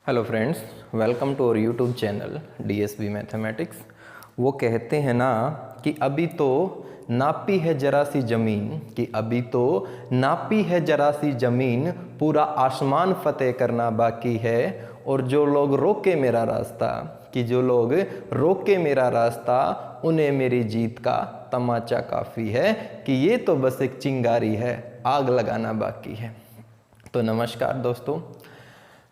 Hello friends, welcome to our YouTube channel DSB mathematics. वो कहते हैं ना कि अभी तो नापी है जरा सी ज़मीन, कि अभी तो नापी है जरा सी ज़मीन, पूरा आसमान फतेह करना बाकी है। और जो लोग रोके मेरा रास्ता, कि जो लोग रोके मेरा रास्ता, उन्हें मेरी जीत का तमाचा काफ़ी है। कि ये तो बस एक चिंगारी है, आग लगाना बाकी है। तो नमस्कार दोस्तों,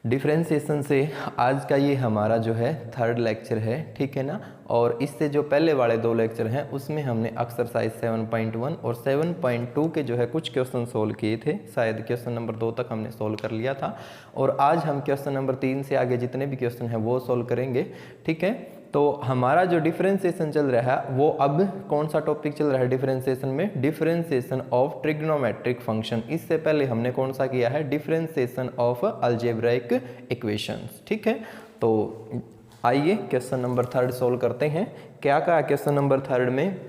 डिफ्रेंसिएशन से आज का ये हमारा जो है थर्ड लेक्चर है, ठीक है ना। और इससे जो पहले वाले दो लेक्चर हैं उसमें हमने एक्सरसाइज 7.1 और 7.2 के जो है कुछ क्वेश्चन सोल्व किए थे। शायद क्वेश्चन नंबर 2 तक हमने सोल्व कर लिया था और आज हम क्वेश्चन नंबर 3 से आगे जितने भी क्वेश्चन हैं वो सोल्व करेंगे, ठीक है। तो हमारा जो डिफरेंशिएशन चल रहा है वो अब कौन सा टॉपिक चल रहा है डिफरेंशिएशन में? Differentiation of trigonometric function. इससे पहले हमने कौन सा किया है? डिफरेंशिएशन ऑफ अलजेब्राइक इक्वेशंस, ठीक है। तो आइए क्वेश्चन नंबर 3 सोल्व करते हैं। क्या कहा क्वेश्चन नंबर 3 में?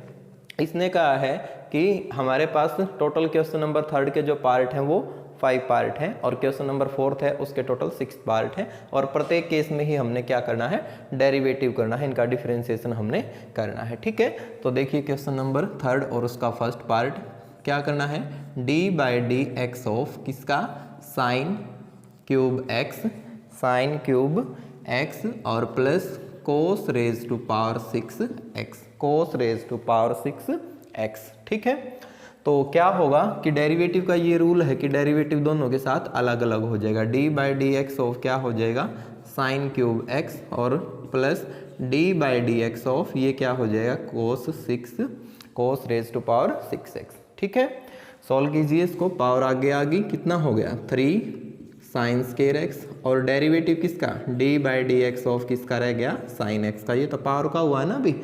इसने कहा है कि हमारे पास टोटल क्वेश्चन नंबर 3 के जो पार्ट हैं वो 5 पार्ट हैं और क्वेश्चन नंबर 4 है उसके टोटल 6 पार्ट हैं। और प्रत्येक केस में ही हमने क्या करना है? डेरिवेटिव करना है, इनका डिफरेंशिएशन हमने करना है, ठीक है। तो देखिए क्वेश्चन नंबर 3 और उसका फर्स्ट पार्ट क्या करना है? D by D x of किसका? Sine cube X, sine cube X और plus cos raise to power 6 X, cos raise to power 6 X, ठीक है। तो क्या होगा कि डेरिवेटिव का ये रूल है कि डेरिवेटिव दोनों के साथ अलग अलग हो जाएगा। D by D x of क्या हो जाएगा? साइन क्यूब एक्स और plus d by D x of ये क्या हो जाएगा? कोस 6 cos raise to power 6 X, ठीक है। सॉल्व कीजिए इसको, पावर आगे आ गई, कितना हो गया? 3 साइन स्केयर एक्स और डेरिवेटिव किसका? D by D x of किसका रह गया? साइन एक्स का। ये तो पावर का हुआ ना अभी,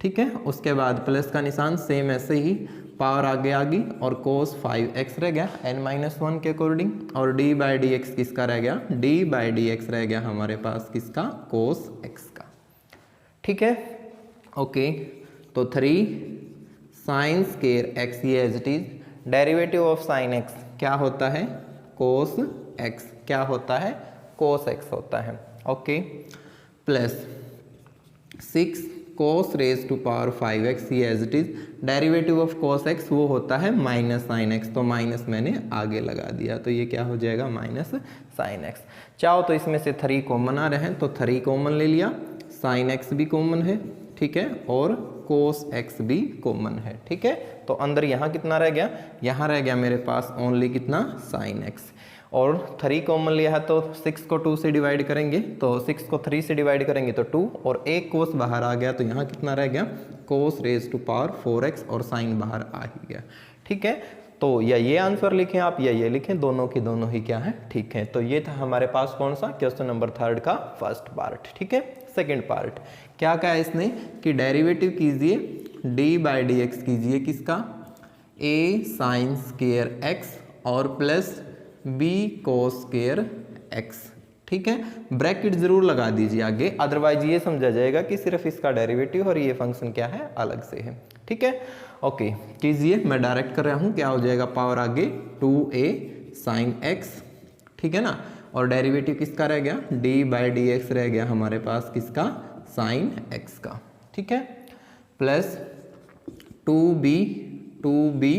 ठीक है। उसके बाद प्लस का निशान सेम ऐसे ही, पावर आगे आ गई और कोस 5x रह गया n-1 के अकॉर्डिंग। और d बाई डी एक्स किसका रह गया? d बाई डी एक्स रह गया हमारे पास किसका? कोस x का, ठीक है। ओके, तो 3 साइन स्केयर x, ये as it is derivative of sine x क्या होता है? कोस x। क्या होता है? कोस x होता है, okay. Plus 6 cos raise to power 5x, ये as it is derivative of cos x वो होता है माइनस साइन x, तो माइनस मैंने आगे लगा दिया, तो ये क्या हो जाएगा? Minus sine x। चाहो तो इसमें से 3 कॉमन आ रहे हैं तो 3 कॉमन ले लिया, साइन x भी कॉमन है, ठीक है, और कोस x भी कॉमन है, ठीक है। तो अंदर यहाँ कितना रह गया? यहाँ रह गया मेरे पास ओनली कितना? Sine x। और 3 कॉमन लिया है तो 6 को 2 से डिवाइड करेंगे, तो 6 को 3 से डिवाइड करेंगे तो 2, और एक कोस बाहर आ गया तो यहाँ कितना रह गया? कोस रेज टू पावर 4x और साइन बाहर आ ही गया, ठीक है। तो या ये आंसर लिखें आप या ये लिखें, दोनों की दोनों ही क्या है? ठीक है। तो ये था हमारे पास कौन सा? क्वेश्चन नंबर 3 का फर्स्ट पार्ट, ठीक है। सेकेंड पार्ट क्या कहा इसने? कि डेरिवेटिव कीजिए डी बाई डी एक्स कीजिए किसका? ए साइन स्केयर एक्स और plus b cos square x, ठीक है। ब्रैकेट जरूर लगा दीजिए आगे, अदरवाइज ये समझा जाएगा कि सिर्फ इसका डेरिवेटिव और ये फंक्शन क्या है? अलग से है, ठीक है। ओके, कीजिए, मैं डायरेक्ट कर रहा हूँ। क्या हो जाएगा? पावर आगे 2a साइन एक्स, ठीक है ना, और डेरिवेटिव किसका रह गया? डी बाई डी एक्स रह गया हमारे पास किसका? साइन एक्स का, ठीक है। प्लस 2b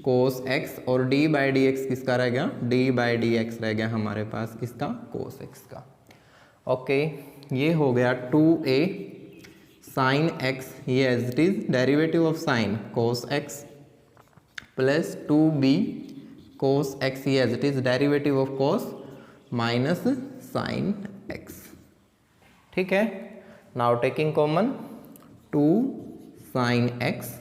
कोस एक्स और d बाई डी एक्स किसका रह गया? d बाई डी एक्स रह गया हमारे पास किसका? कोस एक्स का, ओके। ये हो गया 2a साइन एक्स, ये as it is derivative of sine cos X, plus 2b cos X, ये as it is derivative of cos minus sine X, ठीक है। Now taking common 2 sine X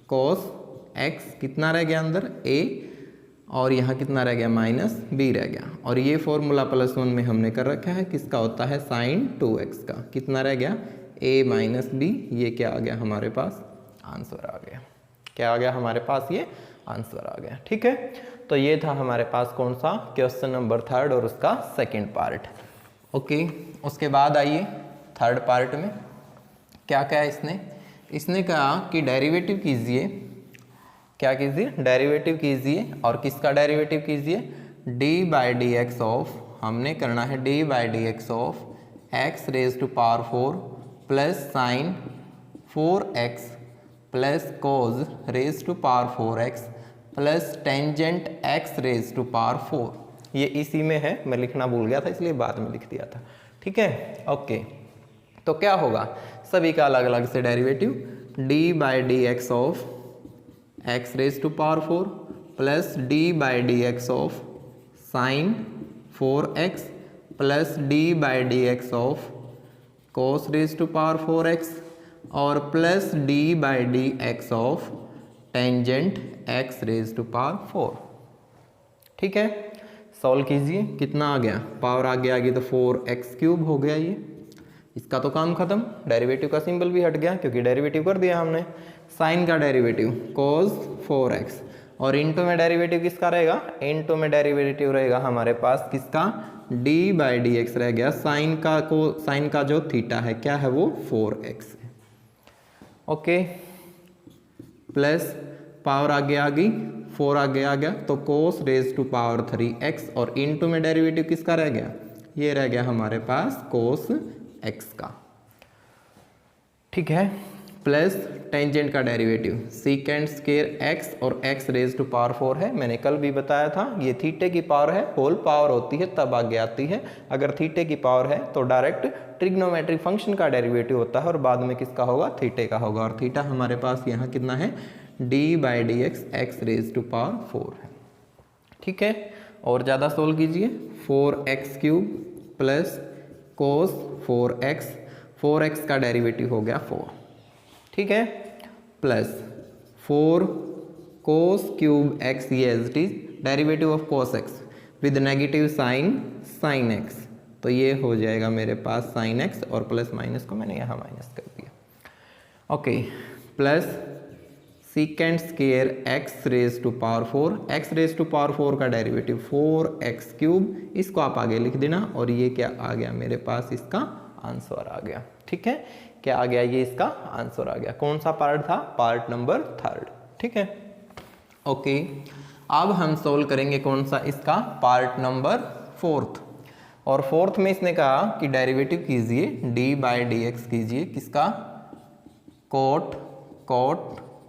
cos x कितना रह गया अंदर? a, और यहाँ कितना रह गया? माइनस b रह गया। और ये फॉर्मूला +1 में हमने कर रखा है, किसका होता है? साइन 2x का। कितना रह गया? a माइनस b, ये क्या आ गया हमारे पास? आंसर आ गया। क्या आ गया हमारे पास? ये आंसर आ गया, ठीक है। तो ये था हमारे पास कौन सा? क्वेश्चन नंबर 3 और उसका सेकेंड पार्ट, ओके। उसके बाद आइए थर्ड पार्ट में क्या कहा इसने कहा कि डेरिवेटिव कीजिए, क्या कीजिए? डेरिवेटिव कीजिए, और किसका डेरिवेटिव कीजिए? d by D x of हमने करना है D by D x of x raise to power 4 plus sine 4x plus cos raise to power 4x plus tangent x raise to power 4। ये इसी में है, मैं लिखना भूल गया था इसलिए बाद में लिख दिया था। ठीक है, ओके। तो क्या होगा, सभी का अलग अलग से derivative, d by D x of x raise to power 4 plus d by D x of sine 4x plus d by D x of cos raise to power 4x और plus d by D x of tangent x raise to power 4। ठीक है, solve कीजिए, कितना आ गया, power आगे आ गई तो 4x क्यूब हो गया। ये इसका तो काम खत्म, डेरिवेटिव का सिंबल भी हट गया क्योंकि डेरिवेटिव कर दिया हमने। साइन का डेरिवेटिव cos 4x और इनटू में डेरिवेटिव किसका रहेगा, इनटू में डेरिवेटिव रहेगा हमारे पास किसका, d बाई डी एक्स रह गया। साइन का जो थीटा है क्या है वो 4x है। ओके, प्लस पावर आगे आ गई, 4 आगे आ गया तो कोस रेज टू पावर 3x और इनटू में डेरिवेटिव किसका रह गया, ये रह गया हमारे पास कोस x का। ठीक है, प्लस टेंजेंट का डेरिवेटिव सीकेंट स्क्वायर x और x रेज टू पावर 4 है। मैंने कल भी बताया था ये थीटे की पावर है, होल पावर होती है तब आगे आती है। अगर थीटे की पावर है तो डायरेक्ट ट्रिग्नोमेट्रिक फंक्शन का डेरिवेटिव होता है और बाद में किसका होगा, थीटे का होगा। और थीटा हमारे पास यहाँ कितना है, d by D x x raise to power 4 है। ठीक है, और ज़्यादा सोल्व कीजिए, 4x cube plus cos 4x का डेरिवेटिव हो गया 4। ठीक है, प्लस 4 कोस क्यूब x, ये as it is derivative of cos x with negative sine x, तो ये हो जाएगा मेरे पास साइन x और प्लस माइनस को मैंने यहाँ माइनस कर दिया। Okay, plus secant square x raise to power 4, x raise to power 4 का डेरिवेटिव 4x क्यूब, इसको आप आगे लिख देना और ये क्या आ गया मेरे पास, इसका आंसर आ गया। ठीक है, क्या आ गया, ये इसका आंसर आ गया। कौन सा पार्ट था, पार्ट नंबर 3। ठीक है, ओके। अब हम सोल्व करेंगे कौन सा, इसका पार्ट नंबर 4। और 4th में इसने कहा कि डेरिवेटिव कीजिए d बाई डी एक्स कीजिए किसका, कोट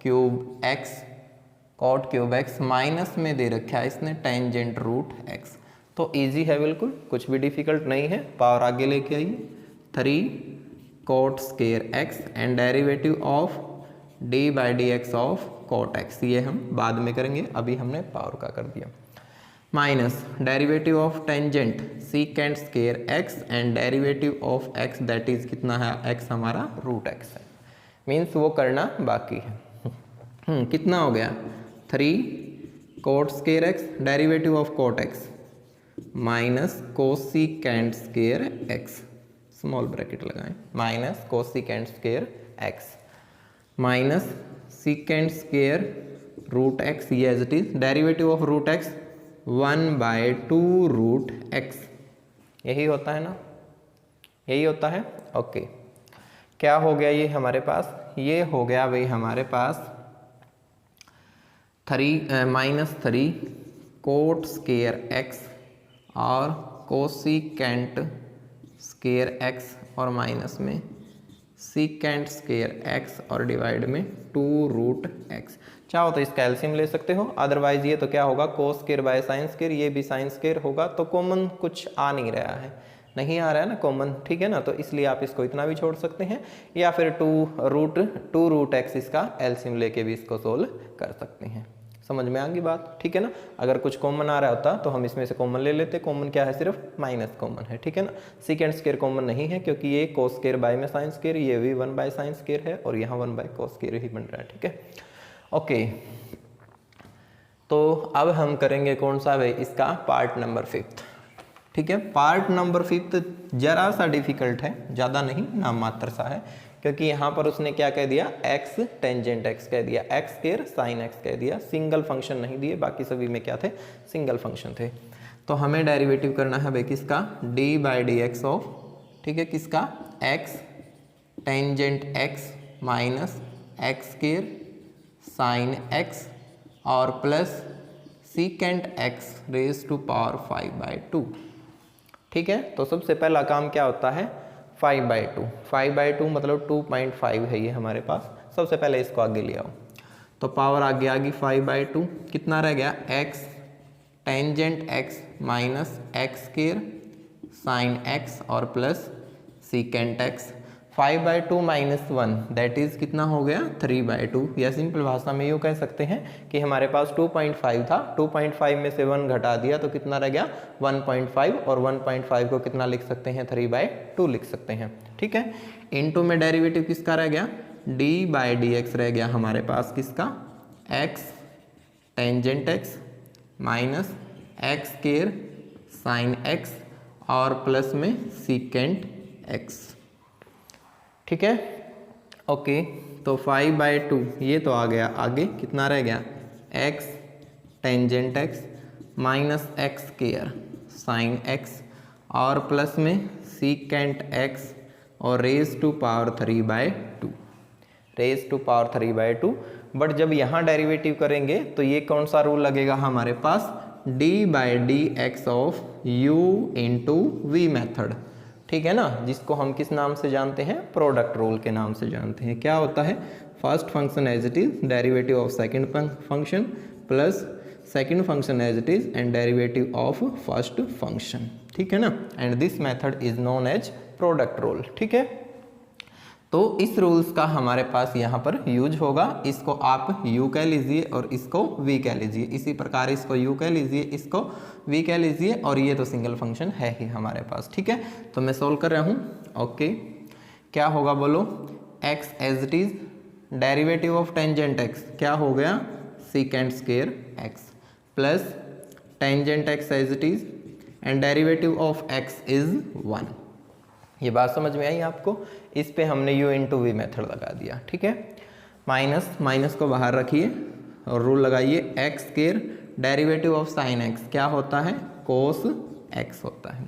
क्यूब x माइनस में दे रखा है इसने टेंजेंट रूट x। तो इजी है बिल्कुल, कुछ भी डिफिकल्ट नहीं है। पावर आगे लेके आइए, 3 cot square x and derivative of d by D x of cot x, ये हम बाद में करेंगे, अभी हमने पावर का कर दिया। Minus derivative of tangent secant square x and derivative of x that is कितना है, x हमारा रूट x है, मीन्स वो करना बाकी है। कितना हो गया, 3 cot square x derivative of cot x minus cosecant square x, small bracket लगाएं, minus cosecant square x minus secant square root x, ये as it is derivative of root x 1/2 root x, यही होता है ना, यही होता है। Okay, क्या हो गया ये हमारे पास, ये हो गया भाई हमारे पास 3 कोट स्क्वायर x और कोसिकेंट स्क्वायर x और माइनस में सीकेंट स्क्वायर x और डिवाइड में 2 रूट x। चाहो तो इसका एलसीएम ले सकते हो, अदरवाइज ये तो क्या होगा, cos square by sine square, ये भी साइन स्क्वायर होगा। तो कॉमन कुछ आ नहीं रहा है, नहीं आ रहा है ना कॉमन, ठीक है ना, तो इसलिए आप इसको इतना भी छोड़ सकते हैं, या फिर 2 रूट x इसका एलसीएम लेके भी इसको सोल्व कर सकते हैं। समझ में आ गई बात, ठीक है ना। अगर कुछ कॉमन आ रहा होता तो हम इसमें से कॉमन ले लेते, कॉमन क्या है, सिर्फ माइनस कॉमन है, ठीक है ना। सीकेंट स्क्वायर कॉमन नहीं है क्योंकि ये कोस स्क्वायर बाय में साइन स्क्वायर, ये भी 1 बाय साइन स्क्वायर है और यहाँ 1 बाय कोस स्क्वायर ही बन रहा है, ठीक है। ओके, तो अब हम करेंगे कौन सा भाई, इसका पार्ट नंबर 5, ठीक है। पार्ट नंबर 5 जरा सा डिफिकल्ट है, ज़्यादा नहीं, नाम मात्र सा है, क्योंकि यहाँ पर उसने क्या कह दिया, x टेंजेंट x कह दिया, x स्क्वायर साइन x कह दिया, सिंगल फंक्शन नहीं दिए, बाकी सभी में क्या थे, सिंगल फंक्शन थे। तो हमें डेरिवेटिव करना है भाई किसका, d by D x of, ठीक है, किसका, x tangent x minus x square sine x और plus secant x raise to power 5/2। ठीक है। तो सबसे पहला काम क्या होता है, 5/2, 5/2 मतलब 2.5 है ये हमारे पास। सबसे पहले इसको आगे ले आओ, तो पावर आगे आ गई 5/2, कितना रह गया, x tangent x minus x square sine x और plus secant x। 5/2 minus 1 that is कितना हो गया, 3/2, या सिंपल भाषा में यूँ कह सकते हैं कि हमारे पास 2.5 था, 2.5 में से 1 घटा दिया तो कितना रह गया, 1.5, और 1.5 को कितना लिख सकते हैं, 3/2 लिख सकते हैं। ठीक है, इनटू में डेरिवेटिव किसका रह गया, d/dx रह गया हमारे पास, किसका, x tangent x minus x square sine x और प्लस में सीकेंट x। ठीक है, ओके। तो 5/2 ये तो आ गया, आगे कितना रह गया, x tangent x minus x square sine x और प्लस में सीकेंट x और raise to power 3/2, raise to power 3/2। But जब यहाँ डेरिवेटिव करेंगे तो ये कौन सा रूल लगेगा हमारे पास, d/dx of u into v method. ठीक है ना, जिसको हम किस नाम से जानते हैं, प्रोडक्ट रूल के नाम से जानते हैं। क्या होता है, first function as it is derivative of second function plus second function as it is and derivative of first function. ठीक है ना, and this method is known as product rule. ठीक है, तो इस रूल्स का हमारे पास यहाँ पर यूज होगा। इसको आप u कह लीजिए और इसको v कह लीजिए, इसी प्रकार इसको u कह लीजिए, इसको v कह लीजिए, और ये तो सिंगल फंक्शन है ही हमारे पास। ठीक है, तो मैं सोल्व कर रहा हूँ। ओके, क्या होगा बोलो, x as it is derivative of tangent x क्या हो गया, secant square x plus tangent x as it is and derivative of x is 1। ये बात समझ में आई आपको, इस पे हमने u इंटू वी मेथड लगा दिया। ठीक है, माइनस माइनस को बाहर रखिए और रूल लगाइए, x square derivative of sine x क्या होता है, कोस x होता है,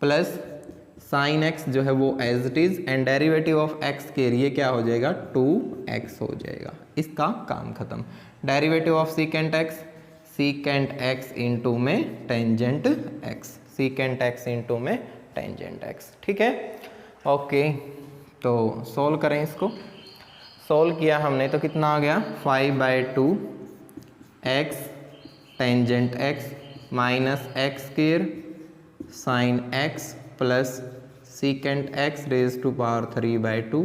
प्लस साइन x जो है वो as it is and derivative of x square ये क्या हो जाएगा, 2x हो जाएगा। इसका काम खत्म। Derivative of secant x, secant x into में tangent x, secant x into में टेंजेंट x। ठीक है, ओके। तो सोल्व करें इसको, सोल्व किया हमने तो कितना आ गया, 5/2 x tangent x minus x square sine x plus secant x raise to power 3/2।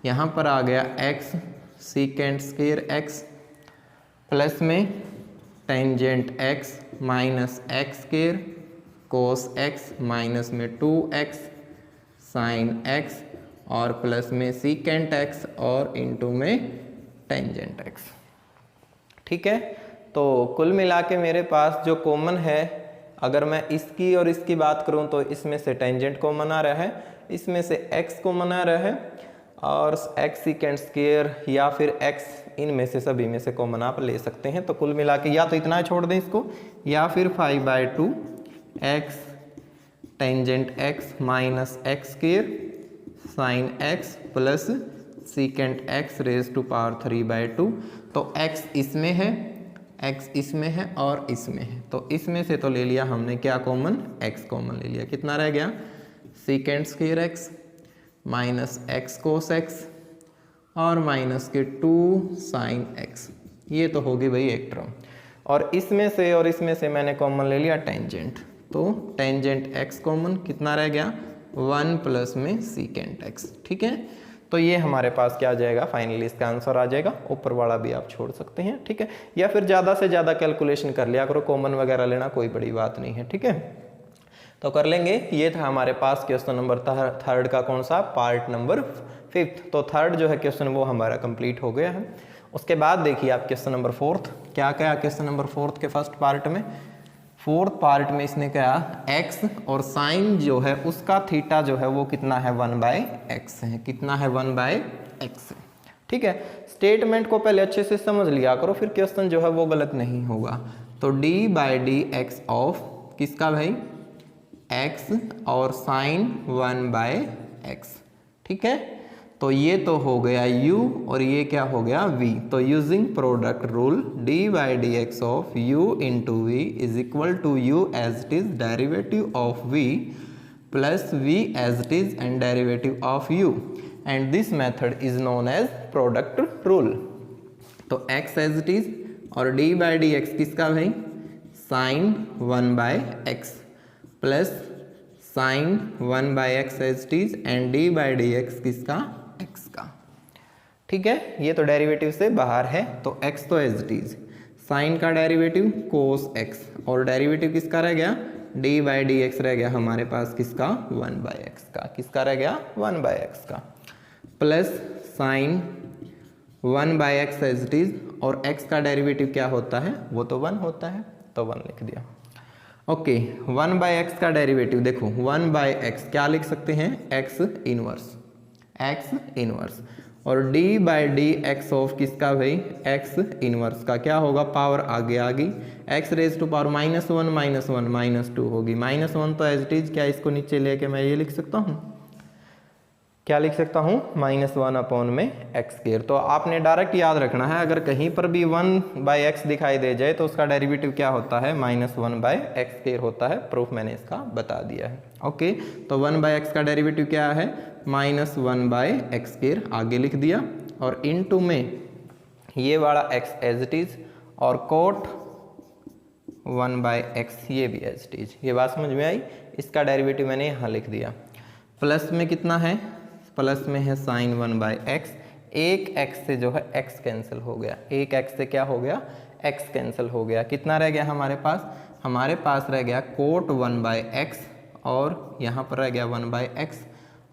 यहाँ पर आ गया x secant square x plus में tangent x minus x square cos x minus में 2x साइन x और प्लस में secant x और into में टेंजेंट x। ठीक है, तो कुल मिला के मेरे पास जो कॉमन है, अगर मैं इसकी और इसकी बात करूं तो इसमें से टेंजेंट कॉमन आ रहा है, इसमें से x कॉमन आ रहा है, और x सीकेंट स्क्वायर या फिर x, इनमें से सभी में से कॉमन आप ले सकते हैं। तो कुल मिला के या तो इतना छोड़ दें इसको, या फिर 5/2 x tangent x minus x square sine x plus secant x raise to power 3/2। तो x इसमें है, x इसमें है और इसमें है, तो इसमें से तो ले लिया हमने क्या कॉमन, x कॉमन ले लिया। कितना रह गया, secant square x minus X cos x और माइनस के 2 साइन x। ये तो होगी भाई एक टर्म, और इसमें से और इसमें से मैंने कॉमन ले लिया टेंजेंट, तो टेंजेंट x कॉमन कितना रह गया, 1 प्लस में सीकेंट x। ठीक है, तो ये हमारे पास क्या आ जाएगा, फाइनली इसका आंसर आ जाएगा। ऊपर वाला भी आप छोड़ सकते हैं। ठीक है, या फिर ज़्यादा से ज़्यादा कैलकुलेशन कर लिया करो, कॉमन वगैरह लेना कोई बड़ी बात नहीं है। ठीक है, तो कर लेंगे। ये था हमारे पास क्वेश्चन नंबर थर्ड का कौन सा, पार्ट नंबर 5। तो थर्ड जो है क्वेश्चन वो हमारा कंप्लीट हो गया है। उसके बाद देखिए आप क्वेश्चन नंबर 4 क्या क्या, क्वेश्चन नंबर 4 के फर्स्ट पार्ट में, फोर्थ पार्ट में इसने कहा x और साइन जो है उसका थीटा जो है वो कितना है, 1/x है। कितना है, 1/x। ठीक है, स्टेटमेंट को पहले अच्छे से समझ लिया करो, फिर क्वेश्चन जो है वो गलत नहीं होगा। तो d/dx ऑफ किसका भाई, x और साइन 1/x। ठीक है, तो ये तो हो गया u और ये क्या हो गया v। तो using product rule d by D x of u into v is equal to u as it is derivative of v plus v as it is and derivative of u and this method is known as product rule. तो x as it is और d by D x किसका भाई, sine 1 by x plus sine 1 by x as it is and d by D x किसका, x का। ठीक है, ये तो डेरिवेटिव से बाहर है, तो x तो एज इट इज, साइन का डेरिवेटिव कोस x और डेरिवेटिव किसका रह गया, d बाई डी एक्स रह गया हमारे पास किसका, 1 बाय एक्स का। किसका रह गया, 1 बाय एक्स का, plus sine 1 by x as it is और x का डेरिवेटिव क्या होता है, वो तो 1 होता है, तो 1 लिख दिया। ओके, 1 बाय एक्स का डेरिवेटिव देखो, 1 बाय एक्स क्या लिख सकते हैं, x इनवर्स, x इनवर्स और d by D x of किसका भाई, x इनवर्स का क्या होगा, पावर आगे आ गई, x रेज टू पावर -1 -2 होगी, -1 तो एज इट इज, क्या इसको नीचे लेके मैं ये लिख सकता हूँ, क्या लिख सकता हूँ, -1 अपॉन में एक्स स्क्वायर। तो आपने डायरेक्ट याद रखना है, अगर कहीं पर भी 1 बाय एक्स दिखाई दे जाए तो उसका डेरिवेटिव क्या होता है, -1 बाय एक्स स्क्वायर होता है। प्रूफ मैंने इसका बता दिया है। ओके, तो 1 बाय एक्स का डेरिवेटिव क्या है, -1 बाय एक्स स्क्वायर, आगे लिख दिया, और इनटू में ये वाला x एज इट इज और कोट 1 बाय एक्स ये भी एज इट इज। ये बात समझ में आई, इसका डेरिवेटिव मैंने यहाँ लिख दिया। प्लस में कितना है, प्लस में है साइन 1 बाय एक्स, एक x से जो है x कैंसिल हो गया, एक x से क्या हो गया, x कैंसिल हो गया, कितना रह गया हमारे पास रह गया कोट 1 बाय एक्स और यहाँ पर रह गया 1 बाय एक्स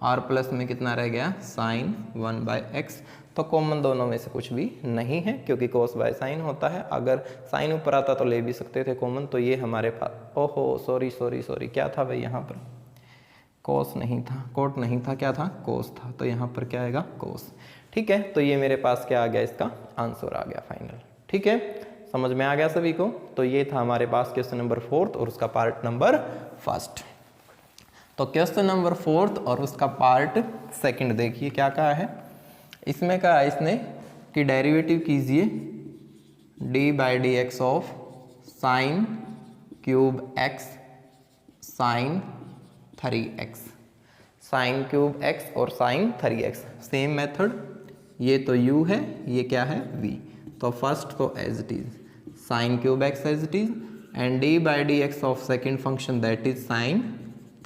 और प्लस में कितना रह गया, साइन 1 बाय एक्स। तो कॉमन दोनों में से कुछ भी नहीं है क्योंकि कोस बाय साइन होता है, अगर साइन ऊपर आता तो ले भी सकते थे कॉमन, तो ये हमारे पास, ओहो सॉरी क्या था भाई, यहाँ पर कोस नहीं था, कोट नहीं था, क्या था, कोस था, तो यहाँ पर क्या आएगा, कोस। ठीक है, तो ये मेरे पास क्या आ गया, इसका आंसर आ गया फाइनल। ठीक है, समझ में आ गया सभी को। तो ये था हमारे पास क्वेश्चन नंबर 4 और उसका पार्ट नंबर 1। तो क्वेश्चन नंबर 4 और उसका पार्ट 2 देखिए क्या कहा है। इसमें कहा है इसने कि डेरिवेटिव कीजिए d by D x of sine cube x sine 3x, sine cube x और साइन 3x, सेम मेथड, ये तो u है, ये क्या है, v। तो फर्स्ट तो as it is sine cube x as it is and d by D x of second function that is sine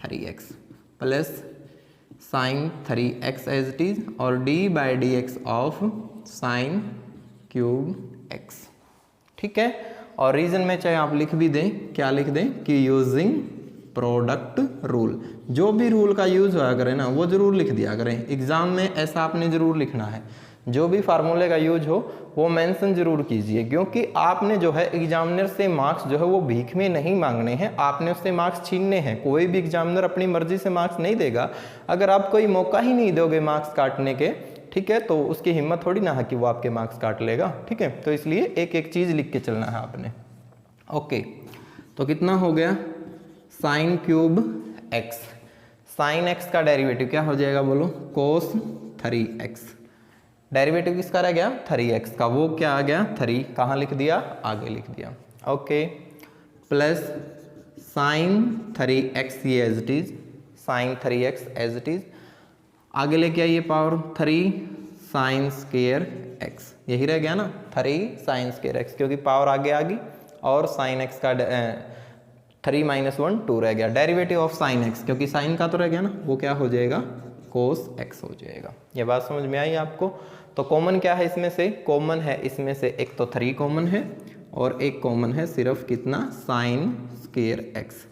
3x plus sine 3x as it is और d by D x of sine cube x। ठीक है, और reason में चाहे आप लिख भी दें, क्या लिख दें कि यूजिंग प्रोडक्ट रूल, जो भी रूल का यूज होया करे ना वो जरूर लिख दिया करें। एग्जाम में ऐसा आपने जरूर लिखना है, जो भी फार्मूले का यूज हो वो मेंशन जरूर कीजिए, क्योंकि आपने जो है एग्जामिनर से मार्क्स जो है वो भीख में नहीं मांगने हैं, आपने उससे मार्क्स छीनने हैं। कोई भी एग्जामिनर अपनी मर्जी से मार्क्स नहीं देगा, अगर आप कोई मौका ही नहीं दोगे मार्क्स काटने के, ठीक है, तो उसकी हिम्मत थोड़ी ना है कि वो आपके मार्क्स काट लेगा। ठीक है, तो इसलिए एक एक चीज लिख के चलना है आपने। ओके, तो कितना हो गया, sine cube x, sine x का डेरिवेटिव क्या हो जाएगा बोलो, कोस 3x, डेरिवेटिव किसका रह गया, 3x का, वो क्या आ गया 3, कहाँ लिख दिया, आगे लिख दिया। ओके, प्लस साइन 3x ये as it is, sine 3x as it is, आगे लेके आइए पावर 3 साइन स्क्वायर x, यही रह गया ना 3 साइन स्क्वायर x, क्योंकि पावर आगे आ गई और साइन x का 3 - 1 2 रह गया, डेरिवेटिव ऑफ साइन x, क्योंकि साइन का तो रह गया ना, वो क्या हो जाएगा, कोस x हो जाएगा। ये बात समझ में आई आपको। तो कॉमन क्या है इसमें से, कॉमन है इसमें से एक तो 3 कॉमन है और एक कॉमन है सिर्फ कितना, साइन स्क्वायर x,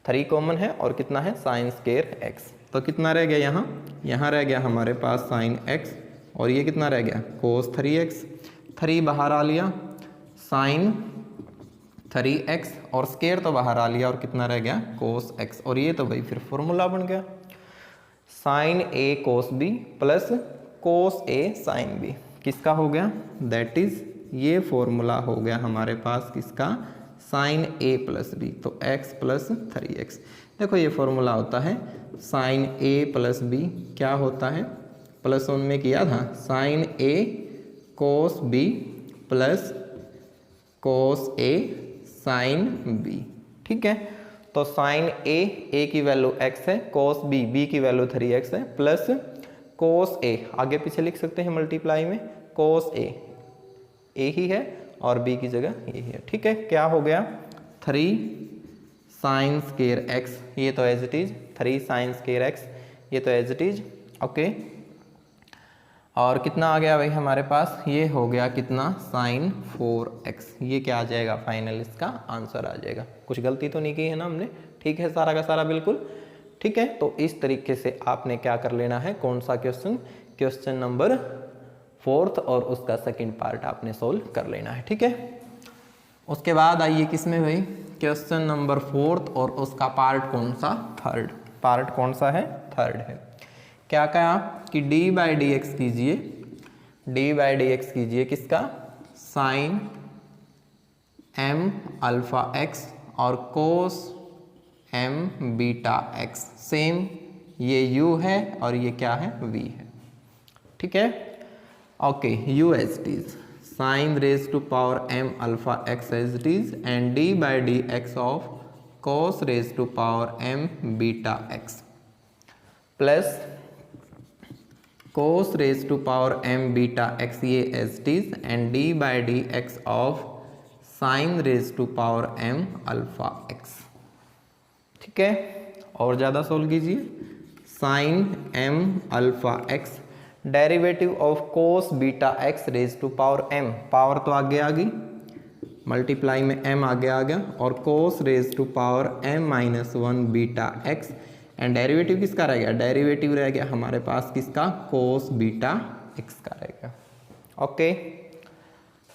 3 कॉमन है और कितना है, साइन स्क्वायर x। तो कितना रह गया यहाँ रह गया हमारे पास साइन x और ये कितना रह गया, कोस 3x, 3 बाहर आ लिया, साइन 3x और स्क्वायर तो बाहर आ लिया और कितना रह गया, कोस x, और ये तो भाई फिर फॉर्मूला बन गया sine a cos b plus cos a sine b, किसका हो गया, दैट इज ये फॉर्मूला हो गया हमारे पास किसका, साइन a प्लस b, तो x प्लस 3x। देखो ये फॉर्मूला होता है साइन a प्लस b क्या होता है, प्लस 1 में किया था, साइन ए कोस बी प्लस कोस ए साइन बी। ठीक है, तो साइन ए की वैल्यू x है, कोस बी की वैल्यू 3x है, प्लस कोस ए आगे पीछे लिख सकते हैं मल्टीप्लाई में, कोस ए ही है और b की जगह ये है। ठीक है, क्या हो गया 3 साइन स्क्वायर x, ये तो as it is 3 sine square x, ये तो एज इट इज। ओके, और कितना आ गया भाई हमारे पास, ये हो गया कितना साइन 4x, ये क्या आ जाएगा फाइनल इसका आंसर आ जाएगा। कुछ गलती तो नहीं की है ना हमने, ठीक है सारा का सारा बिल्कुल ठीक है। तो इस तरीके से आपने क्या कर लेना है, कौन सा क्वेश्चन, क्वेश्चन नंबर 4 और उसका सेकंड पार्ट आपने सोल्व कर लेना है। ठीक है, उसके बाद आइए किसमें भाई, क्वेश्चन नंबर 4 और उसका पार्ट कौन सा, थर्ड पार्ट कौन सा है, थर्ड है। क्या कहा कि डी बाई डी एक्स कीजिए, डी बाई डी एक्स कीजिए किसका, साइन एम अल्फा एक्स और कोस एम बीटा एक्स, सेम ये u है और ये क्या है v है। ठीक है, okay, u as it is sine raise to power m alpha x as it is and d by D x of cos raise to power m beta x plus cos raised to power m beta x ये as it is and d by dx of sin raised to power m alpha x। ठीक है, और ज़्यादा solve कीजिए, sin m alpha x derivative of cos beta x raise to power m, power तो आगे आ गई, मल्टीप्लाई में m आगे आ गया और cos raise to power m minus 1 beta x and derivative किसका रह गया, डेरिवेटिव रह गया हमारे पास किसका, कोस बीटा एक्स का रहेगा। Okay,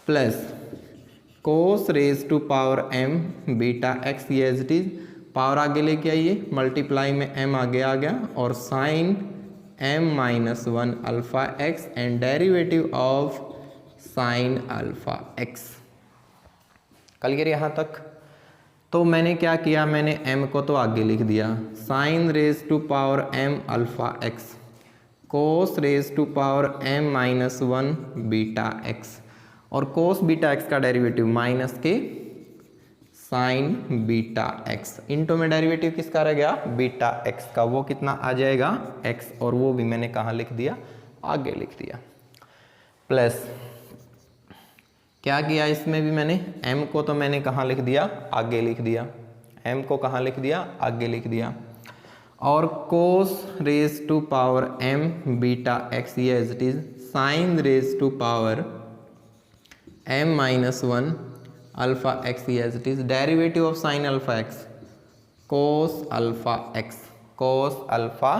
plus cos raise to power m beta x ये एज इट इज, पावर आगे लेके आइए, मल्टीप्लाई में एम आगे आ गया और sine m minus 1 alpha x and derivative of sine alpha x. Clear यहाँ तक। तो मैंने क्या किया, मैंने m को तो आगे लिख दिया, sine raise to power m alpha x cos raise to power m minus 1 beta x और कोस बीटा x का डेरिवेटिव माइनस के साइन बीटा x इनटू में डेरिवेटिव किसका रह गया, बीटा x का, वो कितना आ जाएगा x और वो भी मैंने कहाँ लिख दिया, आगे लिख दिया। प्लस क्या किया इसमें भी मैंने, m को तो मैंने कहाँ लिख दिया, आगे लिख दिया, m को कहाँ लिख दिया, आगे लिख दिया और cos raise to power m beta x ये as it is sine raise to power m minus 1 alpha x ये as it is derivative of sine alpha x cos alpha x, cos alpha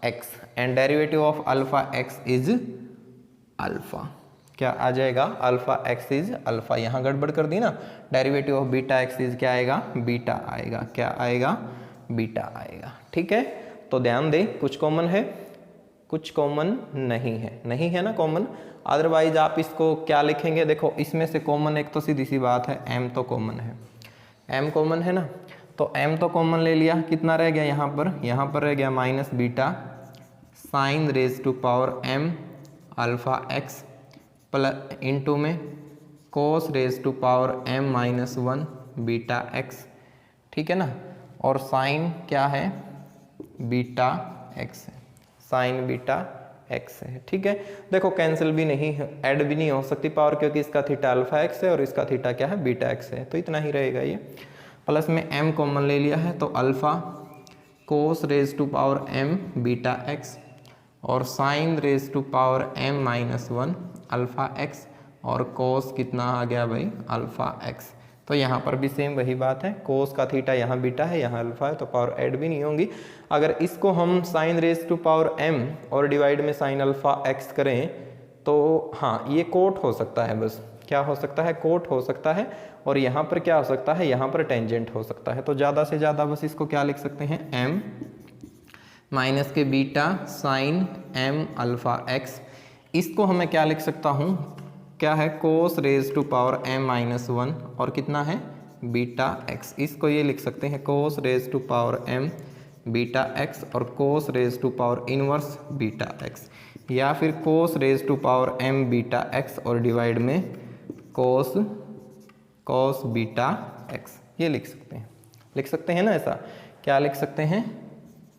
x and derivative of alpha x is alpha, क्या आ जाएगा, alpha x is alpha, यहाँ गड़बड़ कर दी ना, derivative of beta x is क्या आएगा, बीटा आएगा, क्या आएगा, बीटा आएगा। ठीक है, तो ध्यान दे कुछ कॉमन है, कुछ कॉमन नहीं है, नहीं है ना कॉमन, अदरवाइज आप इसको क्या लिखेंगे, देखो इसमें से कॉमन एक तो सीधी सी बात है m तो कॉमन है, m कॉमन है ना, तो m तो कॉमन ले लिया, कितना रह गया यहाँ पर रह गया minus beta sine raise to power m alpha X plus into में cos raise to power m minus 1 beta x। ठीक है ना, और साइन क्या है, बीटा x है, साइन बीटा x है। ठीक है, देखो कैंसिल भी नहीं, ऐड भी नहीं हो सकती पावर, क्योंकि इसका थीटा अल्फा x है और इसका थीटा क्या है, बीटा x है, तो इतना ही रहेगा ये। प्लस में m कॉमन ले लिया है तो alpha cos raise to power m beta x और sine raise to power m minus 1 alpha x और कोस कितना आ गया भाई, अल्फा x। तो यहाँ पर भी सेम वही बात है, कोस का थीटा यहाँ बीटा है, यहाँ अल्फा है, तो पावर ऐड भी नहीं होंगी। अगर इसको हम sine raise to power m और डिवाइड में साइन अल्फा x करें तो हाँ ये कोट हो सकता है, बस क्या हो सकता है, कोट हो सकता है, और यहाँ पर क्या हो सकता है, यहाँ पर टेंजेंट हो सकता है। तो ज़्यादा से ज़्यादा बस इसको क्या लिख सकते हैं, m माइनस के beta sine m alpha x, इसको हमें क्या लिख सकता हूँ, क्या है, cos raise to power m minus 1 और कितना है, बीटा x, इसको ये लिख सकते हैं cos raise to power m beta x और cos raise to power inverse beta x। या फिर cos raise to power m beta x और डिवाइड में कोस बीटा x, ये लिख सकते हैं ना ऐसा। क्या लिख सकते हैं?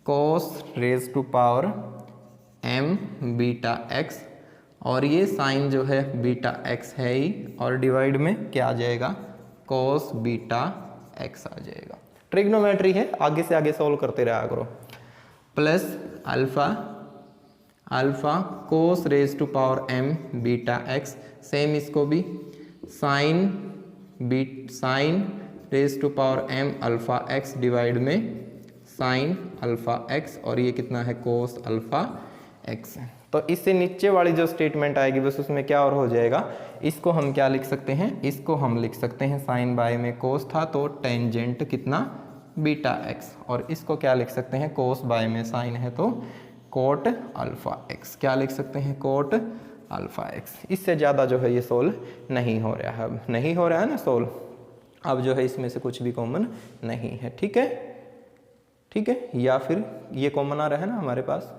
Cos raise to power m beta x और ये साइन जो है बीटा x है ही, और डिवाइड में क्या आ जाएगा? कोस बीटा x आ जाएगा। ट्रिग्नोमेट्री है, आगे से आगे सॉल्व करते रहा करो। Plus alpha cos raise to power m beta x, same इसको भी sine raise to power m alpha x divide में साइन अल्फा x, और ये कितना है? Cos alpha x। तो इससे नीचे वाली जो स्टेटमेंट आएगी बस उसमें क्या और हो जाएगा? इसको हम क्या लिख सकते हैं? इसको हम लिख सकते हैं साइन बाय में कोस था तो टेंजेंट कितना? बीटा x, और इसको क्या लिख सकते हैं? कोस बाय में साइन है तो कोट अल्फा x। क्या लिख सकते हैं? Coat alpha x। इससे ज़्यादा जो है ये सोल्व नहीं हो रहा है, अब नहीं हो रहा है ना सोल्व। अब जो है इसमें से कुछ भी कॉमन नहीं है, ठीक है। या फिर ये कॉमन आ रहा है ना हमारे पास,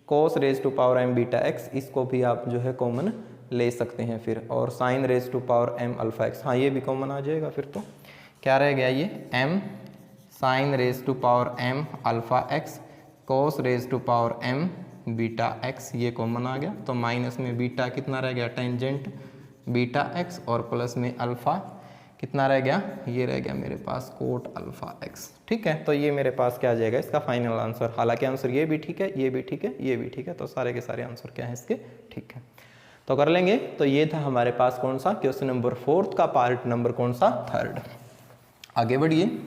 cos raise to power m beta x, इसको भी आप जो है कॉमन ले सकते हैं फिर, और sine raise to power m alpha x, हाँ ये भी कॉमन आ जाएगा। फिर तो क्या रह गया? ये m sine raise to power m alpha x cos raise to power m beta x, ये कॉमन आ गया। तो माइनस में बीटा कितना रह गया? टेंजेंट बीटा x, और प्लस में अल्फा कितना रह गया? ये रह गया मेरे पास कोट अल्फा x, ठीक है। तो ये मेरे पास क्या आ जाएगा इसका फाइनल आंसर। हालांकि आंसर ये भी ठीक है, ये भी ठीक है, ये भी ठीक है, तो सारे के सारे आंसर क्या है इसके? ठीक है, तो कर लेंगे। तो ये था हमारे पास कौन सा? क्वेश्चन नंबर 4 का पार्ट नंबर कौन सा? 3rd। आगे बढ़िए,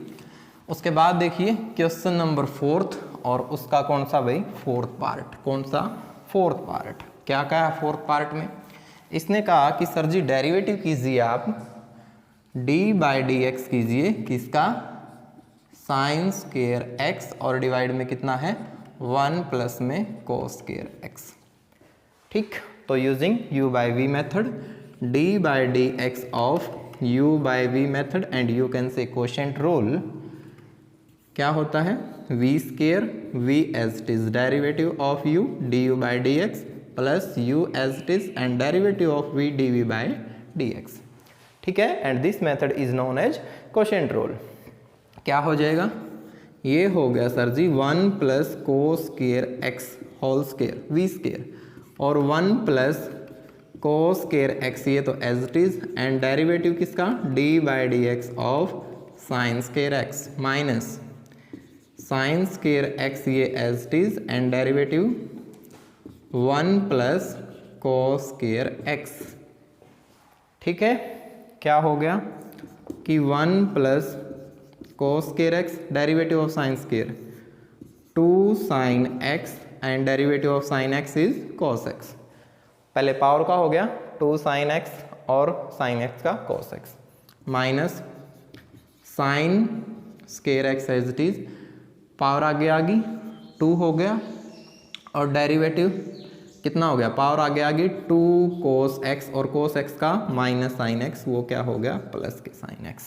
उसके बाद देखिए क्वेश्चन नंबर 4 और उसका कौन सा भाई? 4th part. कौन सा? 4th part. क्या कहा 4th पार्ट में? इसने कहा कि सर जी डेरिवेटिव कीजिए आप d बाई डी एक्स कीजिए किसका? साइन स्क्वायर x, और डिवाइड में कितना है? 1 प्लस में कोस स्क्वायर x, ठीक। तो using u by v method d by D x of u by v method and you can say quotient rule, क्या होता है? v square v as it is derivative of u du by D x plus u as it is and derivative of v dv by D x, ठीक है। And this method is known as quotient rule. क्या हो जाएगा? ये हो गया sir जी 1 plus cos square x whole square v square, और 1 plus cos square x, ये तो as it is, and derivative किसका? d by D x of sine square x minus sine square x, ये as it is, and derivative 1 plus cos square x, ठीक है। क्या हो गया कि 1 plus cos square x, derivative of sine square 2 sine x, and derivative of sine x is cos x। पहले power का हो गया 2 साइन x और साइन x का cos x, minus sine square x as it is, power आगे आ गई 2 हो गया, और डेरिवेटिव कितना हो गया? पावर आगे आ गई 2 कोस x, और कोस x का माइनस साइन x, वो क्या हो गया? प्लस के साइन x,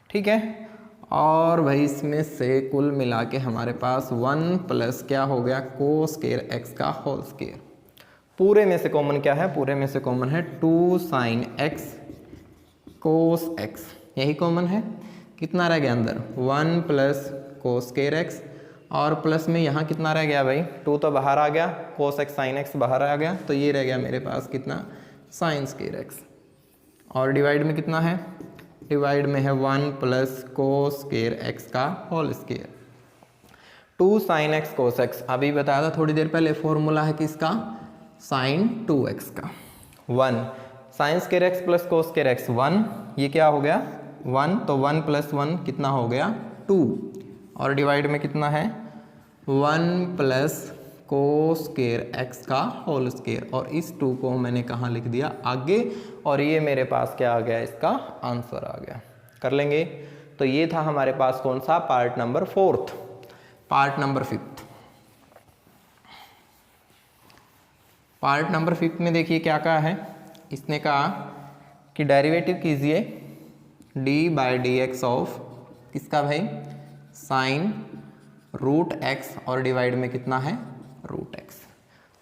ठीक है। और भाई इसमें से कुल मिला के हमारे पास 1 प्लस क्या हो गया? कोस स्क्वायर x का होल स्क्वायर। पूरे में से कॉमन क्या है? पूरे में से कॉमन है 2 साइन x कोस x, यही कॉमन है। कितना रह गया अंदर? 1 प्लस कोस स्क्वायर x, और प्लस में यहाँ कितना रह गया भाई? 2 तो बाहर आ गया, कोस x साइन x बाहर आ गया, तो ये रह गया मेरे पास कितना? साइन स्क्वायर x, और डिवाइड में कितना है? डिवाइड में है 1 प्लस कोस स्क्वायर x का होल स्क्वायर, 2 साइन x कोस x। अभी बताया था थोड़ी देर पहले, फॉर्मूला है किसका? साइन 2x का। 1 sign square x plus cos square x 1, ये क्या हो गया? 1, तो 1 प्लस 1 कितना हो गया? 2, और डिवाइड में कितना है? 1 प्लस कोस स्क्वायर x का होल स्क्वायर, और इस 2 को मैंने कहाँ लिख दिया? आगे, और ये मेरे पास क्या आ गया? इसका आंसर आ गया। कर लेंगे। तो ये था हमारे पास कौन सा? Part number 4th। Part number 5th। Part number 5th में देखिए क्या कहा है। इसने कहा कि डेरिवेटिव कीजिए d by D x of किसका भाई? साइन रूट x, और डिवाइड में कितना है? Root x।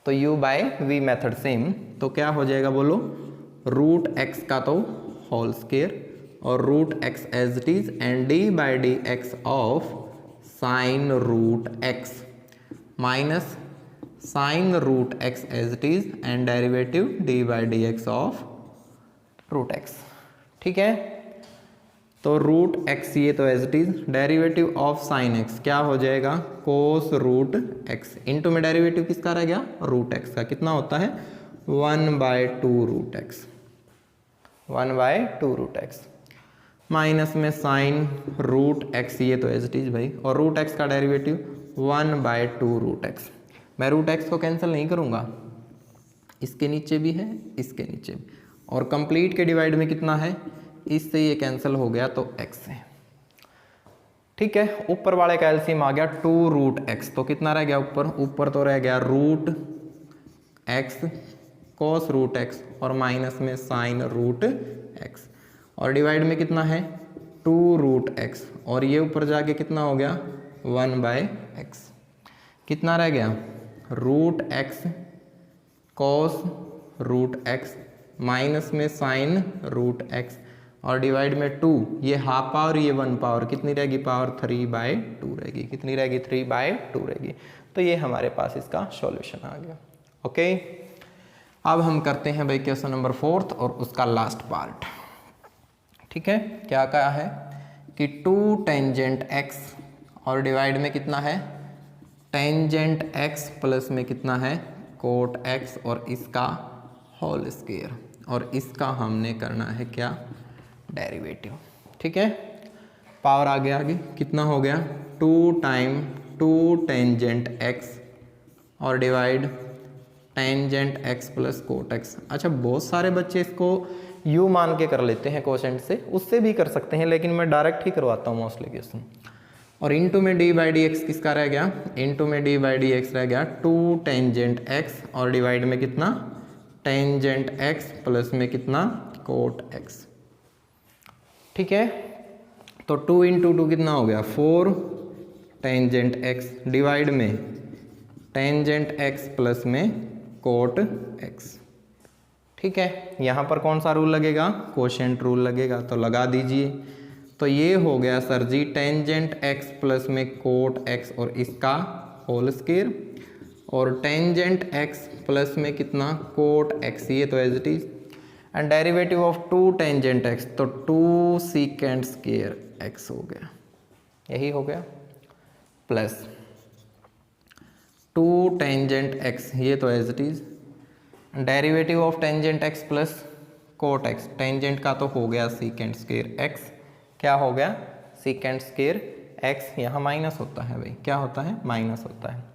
तो u by v method same, तो क्या हो जाएगा बोलो, रूट x का तो होल स्क्वायर और root x as it is and d by D x of sine root x minus sine root x as it is and derivative d by D x of root x। ठीक है, तो root x ये तो as it is, derivative of sine x क्या हो जाएगा, cos root x, into में derivative किसका रह गया, रूट x का, कितना होता है 1/2 root x, 1/2 root x, minus में साइन रूट x ये तो एज इट इज भाई, और रूट x का डेरिवेटिव 1/2 रूट x। मैं रूट x को कैंसिल नहीं करूँगा, इसके नीचे भी है, इसके नीचे भी, और कंप्लीट के डिवाइड में कितना है, इससे ये कैंसिल हो गया तो x है। ठीक है, ऊपर वाले का एलसीएम आ गया 2 रूट x, तो कितना रह गया ऊपर तो रह गया root x cos root x और माइनस में साइन रूट x, और डिवाइड में कितना है 2 रूट x, और ये ऊपर जाके कितना हो गया 1/x, कितना रह गया root x cos root x minus में साइन रूट x, और डिवाइड में 2, ये हाफ पावर ये 1 पावर, कितनी रहेगी पावर 3/2 रहेगी, कितनी रहेगी 3/2 रहेगी। तो ये हमारे पास इसका सॉल्यूशन आ गया। ओके, अब हम करते हैं भाई क्वेश्चन नंबर 4 और उसका लास्ट पार्ट। ठीक है, क्या कहा है कि 2 टेंजेंट x और डिवाइड में कितना है टेंजेंट x प्लस में कितना है कोट x और इसका होल स्क्वायर, और इसका हमने करना है क्या डेरिवेटिव। ठीक है, पावर आ गया आगे, कितना हो गया 2 टाइम 2 टेंजेंट x और divide tangent x plus cot x। अच्छा, बहुत सारे बच्चे इसको u मान के कर लेते हैं कोशेंट से, उससे भी कर सकते हैं, लेकिन मैं डायरेक्ट ही करवाता हूँ मोस्टली क्वेश्चन। और इंटू में d बाई डी एक्स किसका रह गया, इंटू में d बाई डी एक्स रह गया 2 टेंजेंट x और डिवाइड में कितना टेंजेंट x प्लस में कितना कोट x। ठीक है, तो 2 इंटू 2 कितना हो गया 4 टेंजेंट x डिवाइड में टेंजेंट x प्लस में कोट x। ठीक है, यहाँ पर कौन सा रूल लगेगा, कोशेंट रूल लगेगा, तो लगा दीजिए। तो ये हो गया sir ji tangent x plus में कोट x और इसका होल स्क्वायर, और टेंजेंट x प्लस में कितना कोट x, ये तो as it is, and derivative of 2 tangent x, तो 2 सीकेंट स्क्वायर x हो गया, यही हो गया, प्लस 2 टेंजेंट x, ये तो as it is, derivative of tangent x plus cot x, tangent का तो हो गया सीकेंट स्क्वायर x, क्या हो गया सीकेंट स्क्वायर x, यहाँ माइनस होता है भाई, क्या होता है माइनस होता है,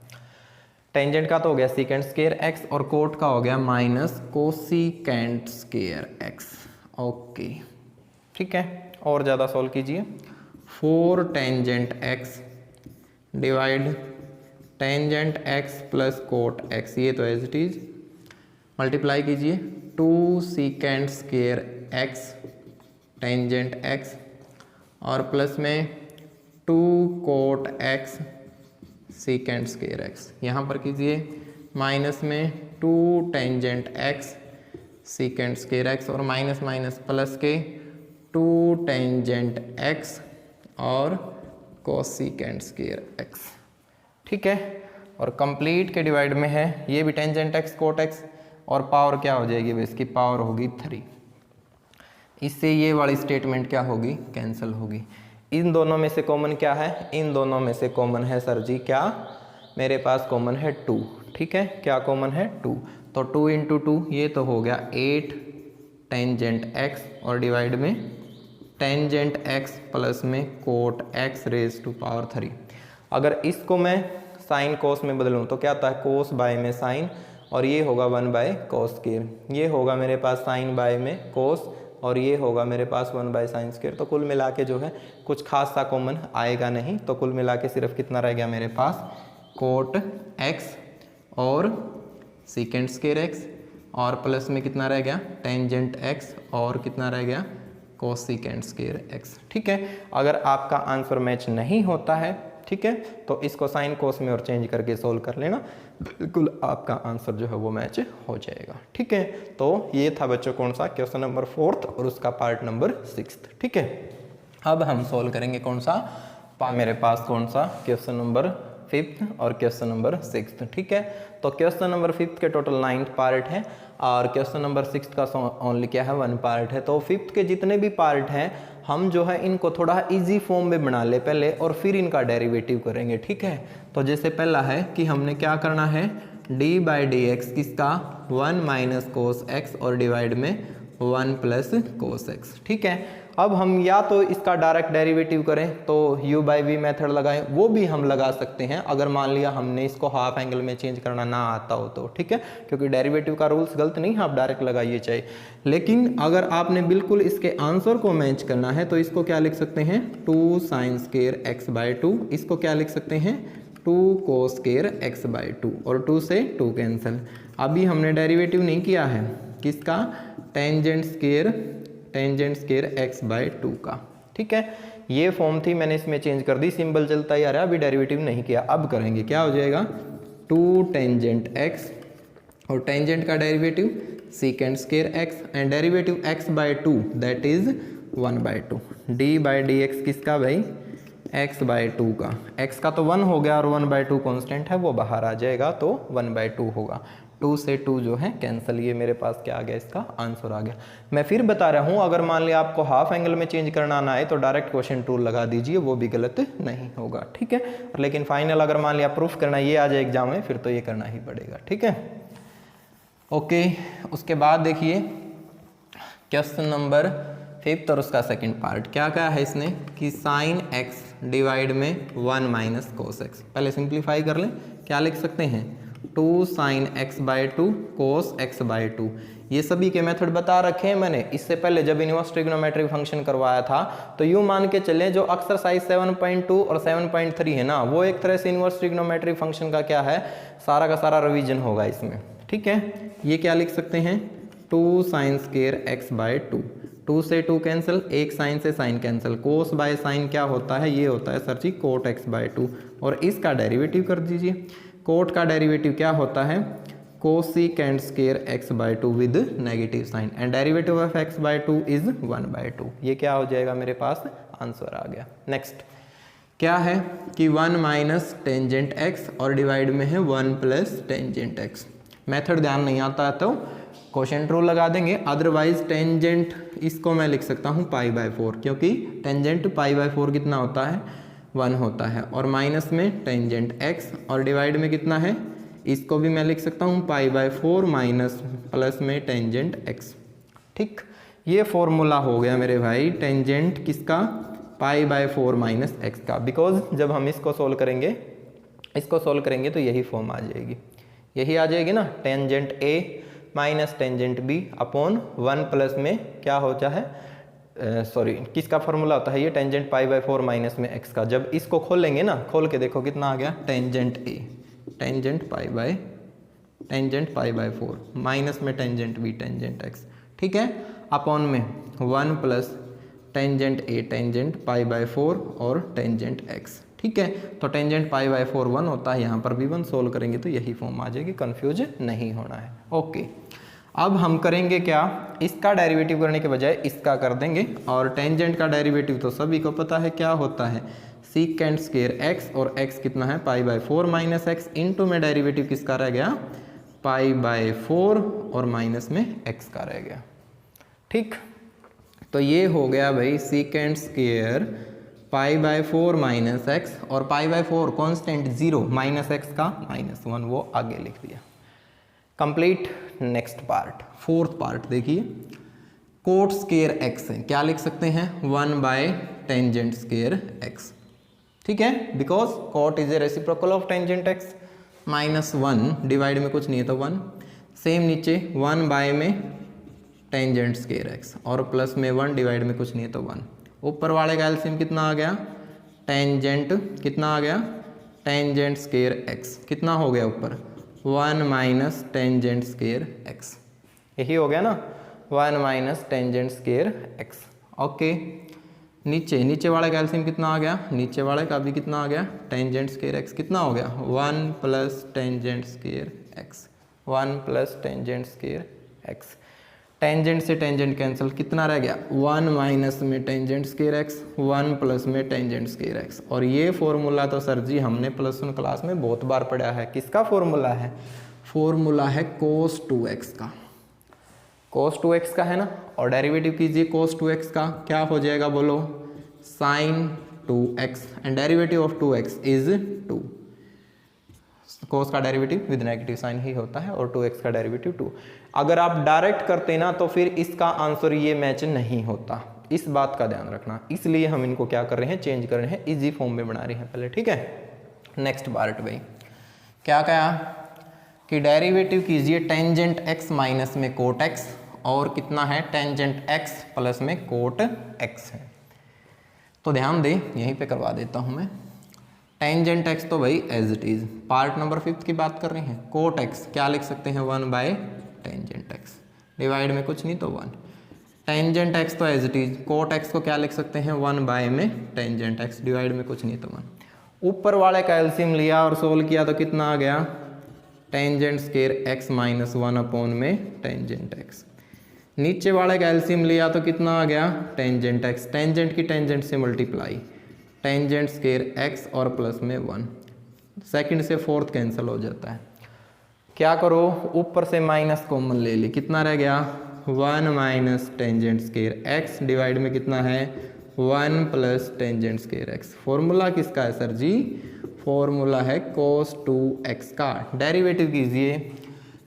टेंजेंट का तो हो गया सीकेंट स्क्वायर x और कोट का हो गया minus cosecant square x। Okay, ठीक है, और ज़्यादा सॉल्व कीजिए। 4 tangent x divide tangent x plus cot x, ये तो एज इट इज, मल्टीप्लाई कीजिए 2 secant square x tangent x और प्लस में 2 cot x secant square x, यहाँ पर कीजिए माइनस में 2 tangent x secant square x और माइनस माइनस प्लस के 2 टेंजेंट x और कोसीकेंट स्क्वायर x। ठीक है, और कंप्लीट के डिवाइड में है, ये भी टेंजेंट x कोट x, और पावर क्या हो जाएगी, इसकी पावर होगी 3। इससे ये वाली स्टेटमेंट क्या होगी, कैंसिल होगी। इन दोनों में से कॉमन क्या है, इन दोनों में से कॉमन है सर जी क्या, मेरे पास कॉमन है 2। ठीक है, क्या कॉमन है 2, तो 2 इंटू 2 ये तो हो गया 8 टेंजेंट x और डिवाइड में टेंजेंट x प्लस में cot x raise to power 3। अगर इसको मैं साइन कोस में बदलूँ तो क्या आता है कोस बाय में साइन, और ये होगा 1/cos स्क्वायर, ये होगा मेरे पास साइन बाय में कोस, और ये होगा मेरे पास 1/sin स्क्वायर। तो कुल मिला के जो है कुछ खास सा कॉमन आएगा नहीं, तो कुल मिला के सिर्फ कितना रह गया मेरे पास कोट x और सीकेंट स्क्वायर x, और प्लस में कितना रह गया टेंजेंट x और कितना रह गया कोसीकेंट स्क्वायर x। ठीक है, अगर आपका आंसर मैच नहीं होता है ठीक है। तो इसको साइन कोस में और चेंज करके सोल्व कर लेना, बिल्कुल आपका आंसर जो है वो मैच हो जाएगा, ठीक है। तो ये था बच्चों कौन सा, क्वेश्चन नंबर 4 और उसका पार्ट नंबर 6, ठीक है। अब हम सोल्व करेंगे कौन सा, मेरे पास कौन सा, क्वेश्चन नंबर 5 और क्वेश्चन नंबर 6, ठीक है। तो क्वेश्चन नंबर 5 के टोटल 9 पार्ट है और क्वेश्चन नंबर 6 का ओनली क्या है, 1 पार्ट है। तो 5 के जितने भी पार्ट हैं हम जो है इनको थोड़ा इजी फॉर्म में बना ले पहले और फिर इनका डेरिवेटिव करेंगे, ठीक है। तो जैसे पहला है कि हमने क्या करना है, d/dx किसका 1 माइनस कोस एक्स और डिवाइड में 1 प्लस कोस एक्स, ठीक है। अब हम या तो इसका डायरेक्ट डेरिवेटिव करें तो u/v मेथड लगाएं, वो भी हम लगा सकते हैं अगर मान लिया हमने इसको हाफ एंगल में चेंज करना ना आता हो तो, ठीक है। क्योंकि डेरिवेटिव का रूल्स गलत नहीं है, आप डायरेक्ट लगाइए चाहे। लेकिन अगर आपने बिल्कुल इसके आंसर को मैच करना है तो इसको क्या लिख सकते हैं, 2 sin स्क्वायर x/2, इसको क्या लिख सकते हैं 2 cos स्क्वायर x/2 और 2 से 2 कैंसिल। अभी हमने डेरिवेटिव नहीं किया है किसका, टेंजेंट स्क्वायर x/2 का, ठीक है। ये फॉर्म थी, मैंने इसमें चेंज कर दी, सिंबल चलता ही आ रहा है, अभी डेरिवेटिव नहीं किया। अब करेंगे, क्या हो जाएगा 2 टेंजेंट x और टेंजेंट का derivative second square x and derivative x/2 that is 1/2। d/dx किसका भाई, x/2 का, x का तो 1 हो गया और 1/2 कांस्टेंट है वो बाहर आ जाएगा तो 1/2 होगा। 2 से 2 जो है कैंसिल, ये मेरे पास क्या आ गया, इसका आंसर आ गया। मैं फिर बता रहा हूँ अगर मान लिया आपको हाफ एंगल में चेंज करना ना आए तो डायरेक्ट क्वेश्चन टूल लगा दीजिए, वो भी गलत नहीं होगा, ठीक है। लेकिन फाइनल अगर मान लिया प्रूफ करना ये आ जाए एग्जाम में फिर तो ये करना ही पड़ेगा, ठीक है। ओके, उसके बाद देखिए क्वेश्चन नंबर 5 और उसका सेकंड पार्ट क्या क्या है इसने कि साइन x डिवाइड में 1 माइनस कोस एक्स। पहले सिंप्लीफाई कर लें, क्या लिख सकते हैं 2 sin x/2 cos x/2। ये सभी के मेथड बता रखे हैं मैंने इससे पहले जब इनवर्स ट्रिग्नोमेट्रिक फंक्शन करवाया था। तो यूँ मान के चलें जो एक्सरसाइज 7.2 और 7.3 है ना, वो एक तरह से इनवर्स ट्रिग्नोमेट्रिक फंक्शन का क्या है, सारा का सारा रिवीजन होगा इसमें, ठीक है। ये क्या लिख सकते हैं 2 sin स्क्वायर x/2, 2 से 2 कैंसिल, एक साइन से sine cancel, cos by sine क्या होता है, ये होता है सर जी कोट x/2 और इसका डेरिवेटिव कर दीजिए। कोट का डेरिवेटिव क्या होता है cosecant square x/2 with negative sine and derivative of x/2 is 1/2। ये क्या हो जाएगा, मेरे पास आंसर आ गया। नेक्स्ट क्या है कि 1 माइनस टेंजेंट x और डिवाइड में है 1 प्लस टेंजेंट x। मेथड ध्यान नहीं आता है तो क्वेश्चन ट्रू लगा देंगे, अदरवाइज टेंजेंट इसको मैं लिख सकता हूँ π/4 क्योंकि टेंजेंट π/4 कितना होता है 1 होता है और माइनस में टेंजेंट x और डिवाइड में कितना है, इसको भी मैं लिख सकता हूँ π/4 माइनस प्लस में टेंजेंट x, ठीक। ये फॉर्मूला हो गया मेरे भाई टेंजेंट किसका π/4 माइनस एक्स का, बिकॉज जब हम इसको सोल्व करेंगे तो यही फॉर्म आ जाएगी, यही आ जाएगी ना, tangent a minus tangent b upon 1 plus में क्या होता है, किसका फॉर्मूला होता है ये टेंजेंट π/4 माइनस में x का। जब इसको खोलेंगे ना, खोल के देखो कितना आ गया टेंजेंट a, टेंजेंट π/4 माइनस में टेंजेंट b टेंजेंट x, ठीक है, अपॉन में 1 प्लस टेंजेंट a टेंजेंट π/4 और टेंजेंट x, ठीक है। तो टेंजेंट π/4 1 होता है, यहाँ पर भी 1 सोल्व करेंगे तो यही फॉर्म आ जाएगी, कंफ्यूज नहीं होना है। ओके, अब हम करेंगे क्या, इसका डेरिवेटिव करने के बजाय इसका कर देंगे और टेंजेंट का डेरिवेटिव तो सभी को पता है क्या होता है सीकेंट स्क्वायर x और x कितना है π/4 माइनस एक्स, इंटू में डेरिवेटिव किसका रह गया π/4 और माइनस में x का रह गया, ठीक। तो ये हो गया भाई सीकेंट स्क्वायर π/4 माइनस एक्स और π/4 कॉन्स्टेंट 0 माइनस एक्स का -1 वो आगे लिख दिया, complete. Next part, fourth part देखिए, कोट स्क्वायर x है, क्या लिख सकते हैं 1/टेंजेंट स्क्वायर x, ठीक है, because cot is a reciprocal of tangent x, -1 divide में कुछ नहीं है तो 1, सेम नीचे 1 में टेंजेंट स्क्वायर x और प्लस में 1 डिवाइड में कुछ नहीं है तो 1, ऊपर वाले का एलसीएम कितना आ गया टेंजेंट कितना आ गया टेंजेंट स्क्वायर x कितना हो गया ऊपर 1 माइनस टेंजेंट स्क्वायर x, यही हो गया ना 1 minus tangent square x। Okay, नीचे वाले का एलसीएम कितना आ गया, नीचे वाले का भी कितना आ गया, टेंजेंट स्क्वायर एक्स कितना हो गया, 1 plus tangent square x, 1 plus tangent square x. Tangent से टेंजेंट कैंसिल, कितना रह गया 1 माइनस में टेंजेंट स्क्वायर एक्स, 1 प्लस में टेंजेंट स्क्वायर एक्स। और ये फॉर्मूला तो सर जी हमने +1 क्लास में बहुत बार पढ़ा है। किसका फॉर्मूला है, फॉर्मूला है cos 2x का, cos 2x का है ना। और डेरिवेटिव कीजिए cos 2x का, क्या हो जाएगा बोलो, sin 2x and derivative of 2x is 2। cos का डेरिवेटिव विद नेगेटिव साइन ही होता है और 2x का डेरिवेटिव 2। अगर आप डायरेक्ट करते ना तो फिर इसका आंसर ये मैच नहीं होता, इस बात का ध्यान रखना। इसलिए हम इनको क्या कर रहे हैं, चेंज कर रहे हैं, इजी फॉर्म में बना रहे हैं पहले, ठीक है। नेक्स्ट पार्ट भाई क्या कहा कि डेरिवेटिव कीजिए टेंजेंट x माइनस में कोट x, और कितना है टेंजेंट x प्लस में कोट x है। तो ध्यान दे यहीं पे करवा देता हूं मैं। टेंजेंट x तो भाई as it is, part number 5 की बात कर रहे हैं। कोट x क्या लिख सकते हैं, 1 बाय टेंजेंट x, डिवाइड में कुछ नहीं तो 1। टेंजेंट x तो as it is, cot x को क्या लिख सकते हैं, 1 बाय में टेंजेंट x, डिवाइड में कुछ नहीं तो 1। ऊपर वाले का एलसीएम लिया और सोल्व किया तो कितना आ गया, tangent square x minus 1 upon में टेंजेंट x। नीचे वाले का एलसीएम लिया तो कितना आ गया, टेंजेंट x, टेंजेंट की टेंजेंट से मल्टीप्लाई, टेंजेंट स्क्वायर x और प्लस में 1, सेकंड से फोर्थ कैंसिल हो जाता है। क्या करो, ऊपर से माइनस कॉमन ले ली, कितना रह गया 1 minus tangent square x, divide में कितना है 1 plus tangent square x। Formula किसका है सर जी, फॉर्मूला है cos 2x का। डेरिवेटिव कीजिए,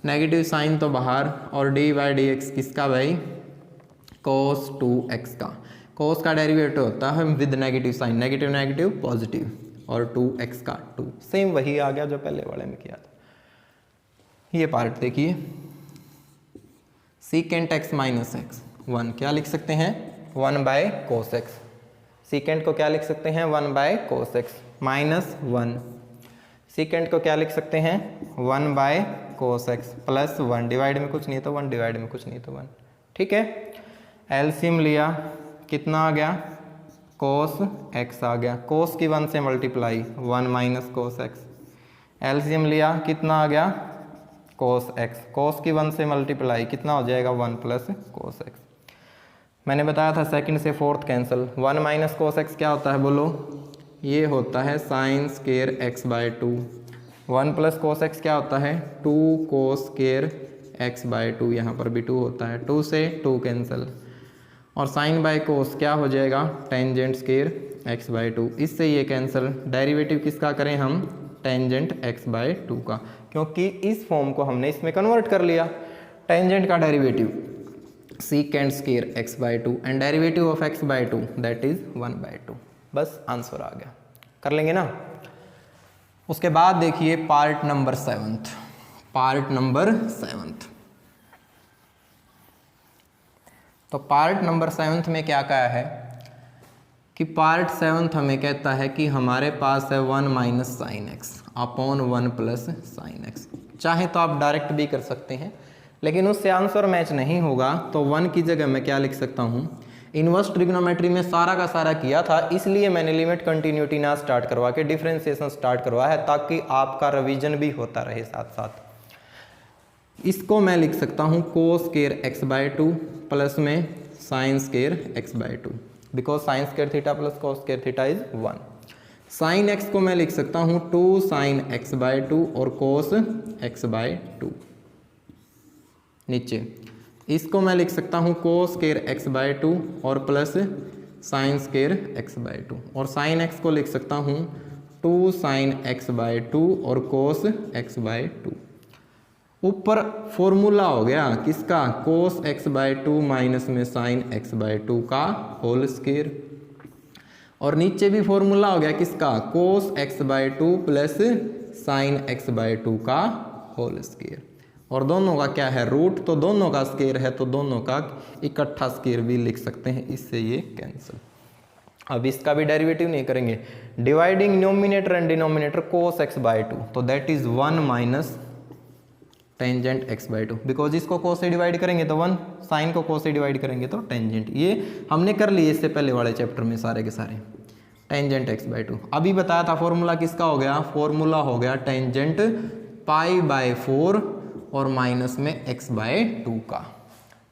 नेगेटिव साइन तो बाहर, और डी बाई डी एक्स किसका भाई, cos 2x का। cos का डेरिवेटिव होता है with negative sine, negative negative positive, और 2x का 2, सेम वही आ गया जो पहले वाले में किया था। ये पार्ट देखिए, सीकेंट x माइनस एक्स 1 क्या लिख सकते हैं, 1 बाय कोस एक्स। सीकेंट को क्या लिख सकते हैं, 1 by cos x minus 1। Secant को क्या लिख सकते हैं, 1 by cos X plus 1, divide में कुछ नहीं तो 1, डिवाइड में कुछ नहीं तो 1, ठीक है। एलसीएम लिया, कितना आ गया, कोस x आ गया, कोस की 1 से multiply, 1 minus cos x. LCM लिया, कितना आ गया, कोस x, कोस की 1 से मल्टीप्लाई, कितना हो जाएगा 1 प्लस कोस x। मैंने बताया था सेकंड से fourth cancel, 1 minus cos x क्या होता है बोलो, ये होता है sine square x by 2। 1 plus cos x क्या होता है, 2 कोस स्क्वायर x बाय 2, यहाँ पर भी 2 होता है, 2 से 2 कैंसिल, और साइन बाय कोस क्या हो जाएगा, टेंजेंट स्क्वायर x बाय 2, इससे ये कैंसिल। डेरिवेटिव किसका करें हम, टेंजेंट x बाय 2 का, क्योंकि इस फॉर्म को हमने इसमें कन्वर्ट कर लिया। टेंजेंट का derivative secant square x by 2 and derivative of x by 2 that is 1 by 2। बस आंसर आ गया, कर लेंगे ना। उसके बाद देखिए पार्ट नंबर 7, पार्ट नंबर 7। तो पार्ट नंबर 7 में क्या कहा है कि पार्ट 7 हमें कहता है कि हमारे पास है 1 minus sine x upon 1 plus sine x. चाहे तो आप डायरेक्ट भी कर सकते हैं, लेकिन उससे आंसर मैच नहीं होगा, तो 1 की जगह मैं क्या लिख सकता हूँ, इनवर्स ट्रिग्नोमेट्री में सारा का सारा किया था, इसलिए मैंने लिमिट कंटिन्यूटी ना स्टार्ट करवा के डिफरेंशिएशन स्टार्ट करवाया है, ताकि आपका रिवीजन भी होता रहे साथ साथ। इसको मैं लिख सकता हूँ cos square x by 2 plus में sine square x by 2, because sine square theta plus cos square theta is 1। Sine x को मैं लिख सकता हूँ 2 साइन x बाय 2 और कोस x बाय 2। नीचे इसको मैं लिख सकता हूँ कोस स्क्वायर x बाय 2 और plus sine square x by 2, और साइन x को लिख सकता हूँ 2 साइन x बाय 2 और कोस x बाय 2। ऊपर फॉर्मूला हो गया किसका, कोस x बाय 2 माइनस में साइन x बाय 2 का होल स्क्वायर, और नीचे भी फॉर्मूला हो गया किसका, cos x by 2 plus sine x by 2 का होल स्क्वायर, और दोनों का क्या है रूट, तो दोनों का स्क्वायर है तो दोनों का इकट्ठा स्क्वायर भी लिख सकते हैं, इससे ये कैंसिल। अब इसका भी डेरिवेटिव नहीं करेंगे, dividing numerator and denominator cos x by 2, तो that is 1 minus tangent x by 2, because इसको cos से डिवाइड करेंगे तो 1, साइन को cos से डिवाइड करेंगे तो टेंजेंट। ये हमने कर लिए इससे पहले वाले चैप्टर में सारे के सारे। टेंजेंट x बाई 2, अभी बताया था फॉर्मूला किसका हो गया, फॉर्मूला हो गया टेंजेंट पाई बाय 4 और माइनस में x बाय 2 का।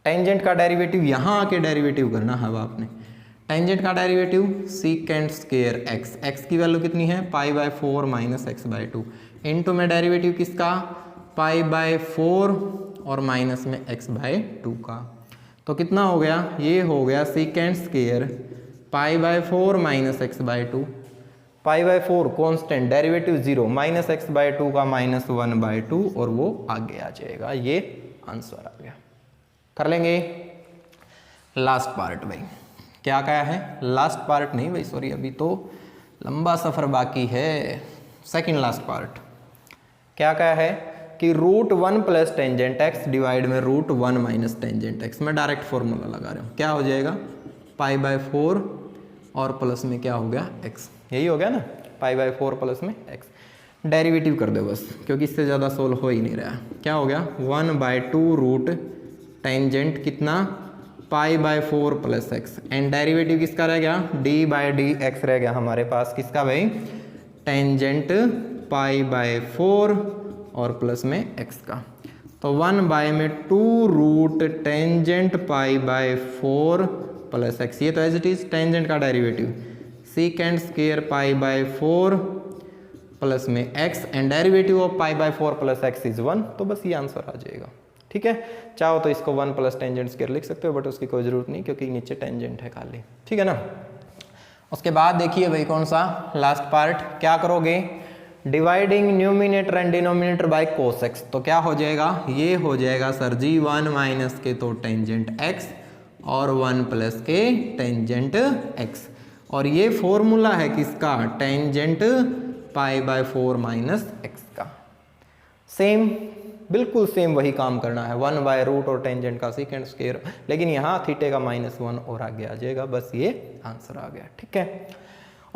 टेंजेंट का डेरिवेटिव यहाँ आके डेरिवेटिव करना है आपने। टेंजेंट का derivative secant square x, x की वैल्यू कितनी है pi by 4 minus x by 2, into में डेरिवेटिव किसका पाई बाय 4 और माइनस में x बाय 2 का। तो कितना हो गया, ये हो गया secant square pi by 4 minus x by 2, pi by 4 constant, derivative 0, minus x by 2 का माइनस 1 बाय 2 और वो आगे आ जाएगा। ये आंसर आ गया। कर लेंगे लास्ट पार्ट भाई। क्या क्या है, लास्ट पार्ट नहीं भाई, सॉरी, अभी तो लंबा सफ़र बाकी है। सेकंड लास्ट पार्ट क्या क्या है कि √1 प्लस टेंजेंट x डिवाइड में √1 माइनस टेंजेंट x। मैं डायरेक्ट फॉर्मूला लगा रहा हूँ, क्या हो जाएगा पाई बाय 4 और प्लस में क्या हो गया x, यही हो गया ना, पाई बाय 4 प्लस में x। डेरिवेटिव कर दो बस, क्योंकि इससे ज़्यादा सोल्व हो ही नहीं रहा। क्या हो गया 1 बाय 2 रूट टेंजेंट कितना पाई by 4 plus x, and derivative किसका रह गया d बाय डी एक्स रह गया हमारे पास, किसका भाई टेंजेंट पाई बाय 4 और प्लस में x का। तो 1 बाय में 2 root tangent pi by 4 plus x, ये तो एज इट इज टेंजेंट का derivative secant square pi by 4 plus में x, and derivative of pi by 4 plus x is 1। तो बस ये आंसर आ जाएगा। ठीक है, चाहो तो इसको 1 प्लस टेंजेंट स्क्वायर लिख सकते हो, बट उसकी कोई जरूरत नहीं क्योंकि नीचे टेंजेंट है खाली। ठीक है ना। उसके बाद देखिए भाई कौन सा लास्ट पार्ट, क्या करोगे dividing numerator and denominator by cos x। तो क्या हो जाएगा, ये हो जाएगा सर जी 1 माइनस के तो टेंजेंट x और 1 प्लस के टेंजेंट x, और ये फॉर्मूला है किसका tangent pi by 4 minus x का। सेम, बिल्कुल सेम वही काम करना है, 1 बाय रूट और टेंजेंट का सीकेंट स्क्वायर, लेकिन यहाँ थीटे का -1 और आगे आ जाएगा। बस ये आंसर आ गया। ठीक है,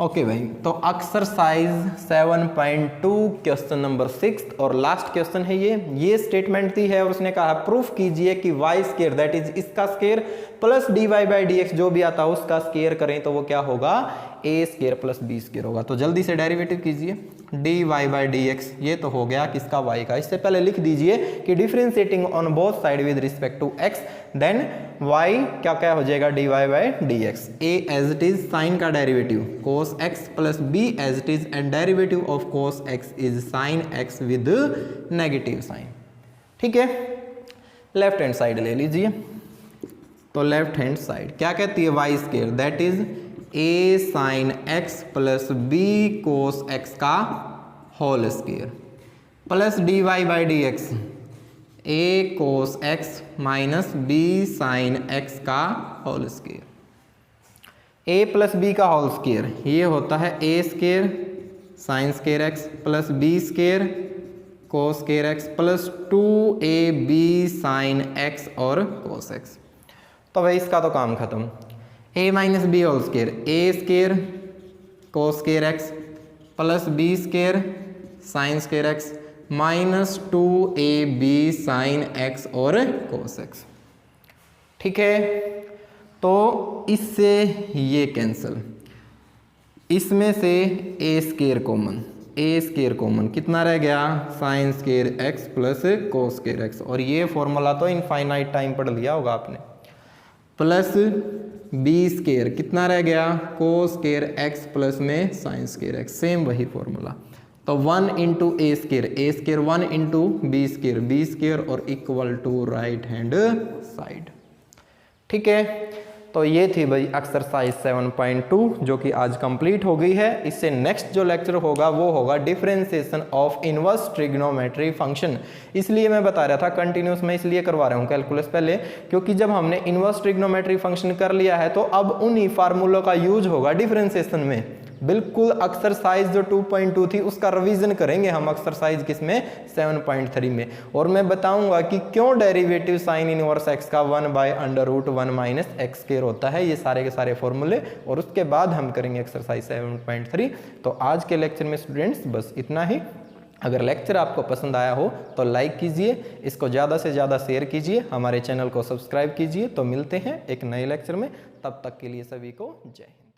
ओके भाई। तो एक्सरसाइज 7.2 क्वेश्चन नंबर 6 और लास्ट क्वेश्चन है ये स्टेटमेंट दी है और उसने कहा प्रूफ कीजिए कि y स्क्वायर दैट इज इसका square plus dy by dx जो भी आता है उसका स्क्वायर करें तो वो क्या होगा a square plus b square होगा। तो जल्दी से डेरिवेटिव कीजिए dy बाई dx, ये तो हो गया किसका y का। इससे पहले लिख दीजिए कि differentiating on both side with respect to x, then y क्या क्या हो जाएगा dy by dx। a as it is sine का derivative cos x plus b as it is, and derivative of cos x is sine x with negative sign. ठीक है, left hand side ले लीजिए। तो लेफ्ट हैंड साइड क्या कहती है y square that is a sine x plus b cos x का whole square plus dy by dx a cos x minus b sine x का whole square. a plus b का whole square ये होता है a स्क्वायर sine square x plus b square cos square x plus 2ab sine x और कोस x। तो भाई इसका तो काम खत्म, a minus b whole square a square cos square x plus b square sine square x minus 2ab sine x और कोस x। ठीक है, तो इससे ये कैंसिल, इसमें से a स्क्वायर कॉमन कितना रह गया sign square x plus cos square x, और ये फॉर्मूला तो इनफाइनाइट टाइम पढ़ लिया होगा आपने, प्लस b स्क्वायर कितना रह गया कोस स्क्वायर x प्लस में साइन स्क्वायर x, सेम वही फॉर्मूला। तो 1 into a square 1 into b square और equal to right hand side. ठीक है, तो ये थी भाई एक्सरसाइज 7.2 जो कि आज कंप्लीट हो गई है। इससे नेक्स्ट जो लेक्चर होगा वो होगा differentiation of inverse trigonometry function. इसलिए मैं बता रहा था कंटिन्यूस में इसलिए करवा रहा हूँ कैलकुलस पहले, क्योंकि जब हमने इनवर्स ट्रिग्नोमेट्री फंक्शन कर लिया है तो अब उन्हीं फार्मूलों का यूज होगा डिफरेंशिएशन में। बिल्कुल एक्सरसाइज जो 2.2 थी उसका रिवीजन करेंगे हम एक्सरसाइज किसमें 7.3 में, और मैं बताऊंगा कि क्यों डेरिवेटिव साइन इनवर्स x का 1/√1 माइनस x स्क्वायर होता है, ये सारे के सारे फॉर्मूले, और उसके बाद हम करेंगे एक्सरसाइज 7.3। तो आज के लेक्चर में स्टूडेंट्स बस इतना ही। अगर लेक्चर आपको पसंद आया हो तो लाइक कीजिए, इसको ज़्यादा से ज़्यादा शेयर कीजिए, हमारे चैनल को सब्सक्राइब कीजिए। तो मिलते हैं एक नए लेक्चर में, तब तक के लिए सभी को जय हिंद।